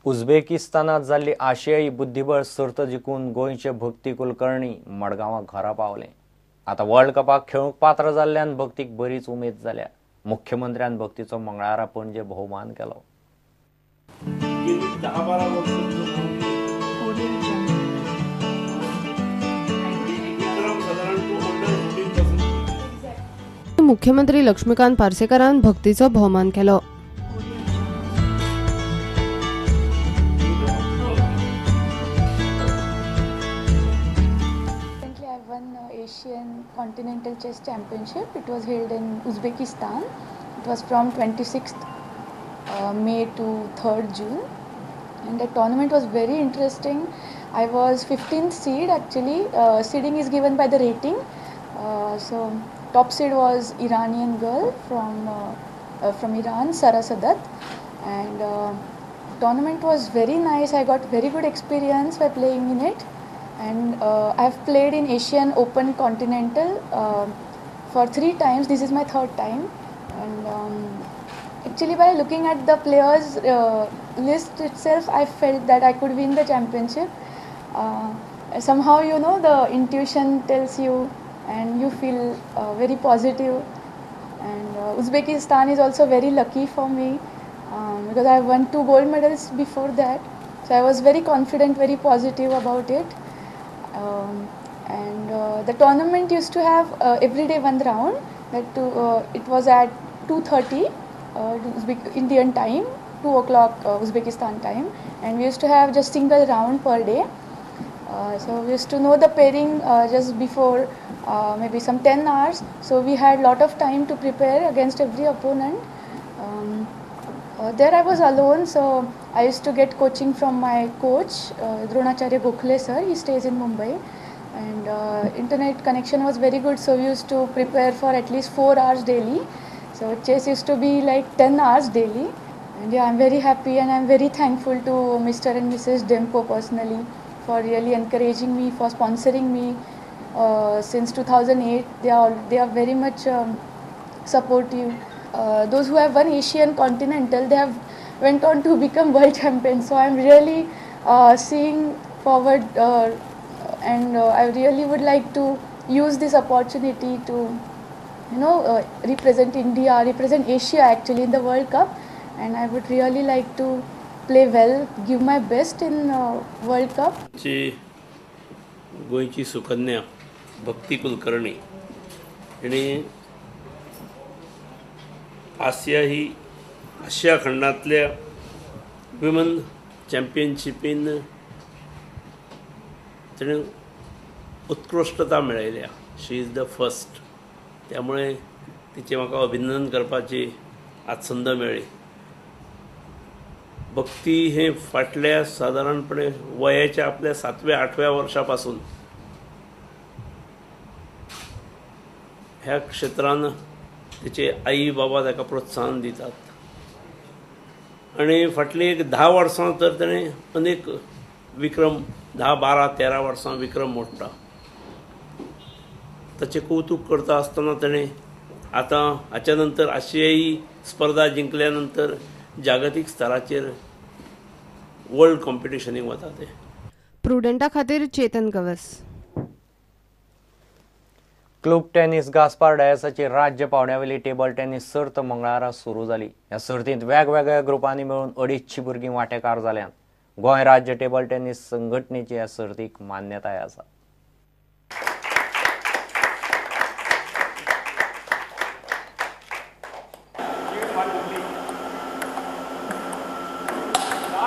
उझबेकिस्तानात जाल्ली आशियाई बुद्धिबळ सर्त जिखून गोंयचे भक्ती कुलकर्णी मडगांवां घरा पावले. आता वर्ल्ड कपाक खेळूंक पात्र जाल्ल्यान भक्तीक बरीच उमेद जाल्या. मुख्यमंत्र्यान भक्तीचो मंगळारा पणजे भोवमान केलो. मुख्यमंत्री लक्ष्मीकांत पार्सेकरान भक्तीचो भोवमान केलो. Asian Continental Chess Championship. It was held in Uzbekistan. It was from 26th May to 3rd June, and the tournament was very interesting. I was 15th seed actually. Seeding is given by the rating. So top seed was Iranian girl from Iran, Sara Sadat, and tournament was very nice. I got very good experience by playing in it. And I've played in Asian Open Continental for 3 times. This is my 3rd time. And actually by looking at the players list itself, I felt that I could win the championship. Somehow, you know, the intuition tells you and you feel very positive. And Uzbekistan is also very lucky for me because I won 2 gold medals before that. So I was very confident, very positive about it. And the tournament used to have every day 1 round. It was at 2:30 Indian time, 2 o'clock Uzbekistan time, and we used to have just single round per day. So we used to know the pairing just before maybe some 10 hours. So we had lot of time to prepare against every opponent. There I was alone, so I used to get coaching from my coach, Dronacharya Gokhale sir. He stays in Mumbai, and internet connection was very good, so we used to prepare for at least 4 hours daily. So chess used to be like 10 hours daily, and yeah, I'm very happy and I'm very thankful to Mr. and Mrs. Dempo personally for really encouraging me, for sponsoring me since 2008. They are very much supportive. Those who have won Asian Continental, they have went on to become world champions. So I'm really seeing forward, and I really would like to use this opportunity to, represent India, represent Asia actually in the World Cup, and I would really like to play well, give my best in World Cup. गोंयची सुकन्या भक्ती कुलकर्णी हिणे Asia खंडांतल्या women चॅम्पियनशिपीन तिणें उत्कृश्टता मेळयल्या. She is the first. त्यामुळे तिचे म्हाका अभिनंदन करपाची आज संद मेळ्ळी. भक्ती हे फाटल्या सादारणपणे वयाच्या आपल्या 7व्या-8व्या वर्षापासून ह्या क्षेत्रान तिचे आई बाबा ताका प्रोत्साहन दितात. आणि फाटली एक 10 वर्सां तर ताणें अनेक विक्रम 10, 12, 13 वर्सां विक्रम मोडटा. ताचें कौतुक करता आसतना ताणें आतां हाच्या नंतर आशियाई स्पर्धा जिंकल्या नंतर जागतीक स्तराचेर वर्ल्ड कॉम्पिटिशनीक वता ते. प्रुडंटा खातीर चेतन गवस. क्लब टेनिस गास्पार डायसाची राज्य पावंड्यावेली टेबल टेनिस सर्त मंगळारा सुरू जाली. ह्या सर्तींत वेगवेगळ्या ग्रुपांनी मेळून 250 भुरगीं वांटेकार जाल्यात. गोंय राज्य टेबल टेनिस संघटनेची ह्या सर्तीक मान्यताय आसा.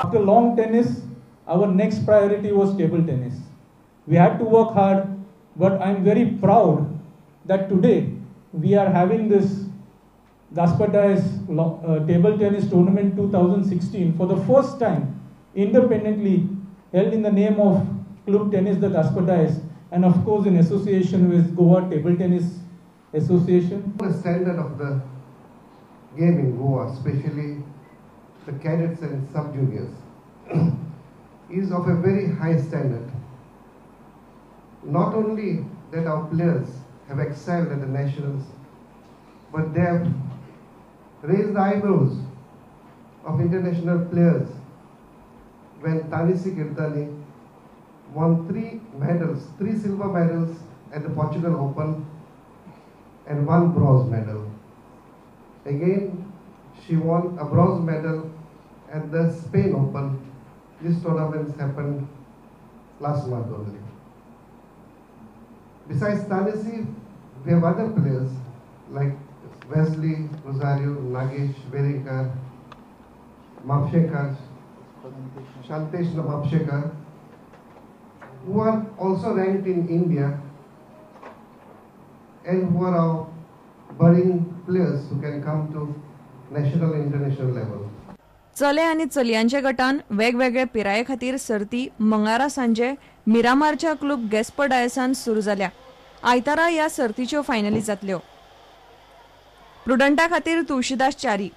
After long tennis, our next priority was table tennis. We had to work hard, but I'm very proud that today we are having this Gaspar Dias Table Tennis Tournament 2016 for the first time independently held in the name of Club Tennis the Gaspar Dias, and of course in association with Goa Table Tennis Association. The standard of the game in Goa, especially the cadets and sub-juniors, is of a very high standard. Not only that our players have excelled at the nationals, but they have raised the eyebrows of international players when Tanisi Kirtani won 3 medals, 3 silver medals at the Portugal Open and 1 bronze medal. Again, she won a bronze medal at the Spain Open. These tournaments happened last month only. Besides Tanisi, we have other players like Wesley, Rosario, Nagesh, Verinkar, Mapshekar, Shantesh Mapshekar, who are also ranked in India and who are our budding players who can come to national and international level. चले आणि चलयांच्या गटान वेगवेगळे पिराये खातीर सर्ती मंगळारा सांजे मिरामारच्या club गॅस्पडायसान सुरू जाल्या. आयतारा ह्या सर्तीच्यो फायनली जातल्यो. प्रुडंटा खातीर तुळशीदास च्यारी.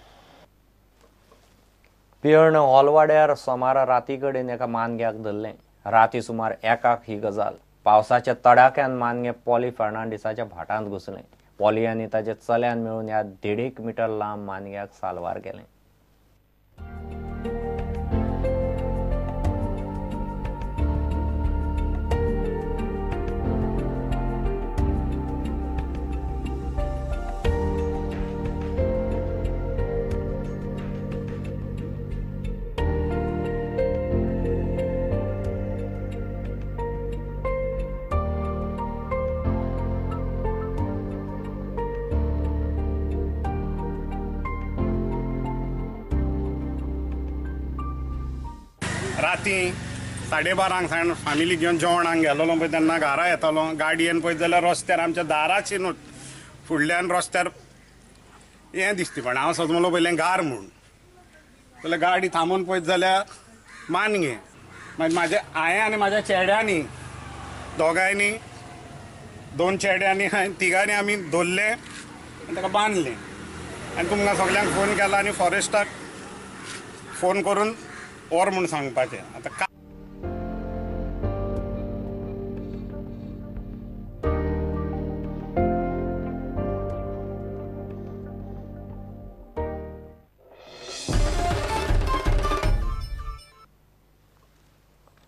पियर्ण हॉलवाड्यार सोमारा राती कडेन एका मानग्याक धरलें. राती सुमार 1 ही गजाल. पावसाच्या तडाक्यान मानगे पॉली फर्नांडिसाच्या भाटांत घुसलें. पॉली आनी ताच्या चल्यान मेळून ह्या 1.5 मीटर लांब मानग्याक साल्वार गेलें. राती 12:30 फॅमिली घेऊन जेवणाक गेलोलो पळय तेन्ना घरा येतालो. गाडयेन पळयत जाल्यार रस्त्यार आमच्या दाराचीनूच फुडल्यान रस्त्यार हें दिसता पण हांव समजलो पयलें गार म्हूण. जाल्यार गाडी थांबोवन पळयत जाल्यार मानगे. मागीर म्हाज्या हांवें आनी म्हाज्या चेड्यांनी दोगांयनी 2 चेड्यांनी तिगांनी आमी धरलें आनी ताका बांदलें. आनी तुमकां सगल्यांक फोन केला आनी फॉरेस्टाक फोन करून और म्हूण सांगपाचें. आतां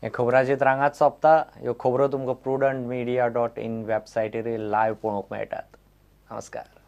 हे खबराची रांगात सोंपता. ह्यो खबरो तुमकां prudentmedia.in वेबसायटीर लायव्ह पळोवंक मेळटात. नमस्कार.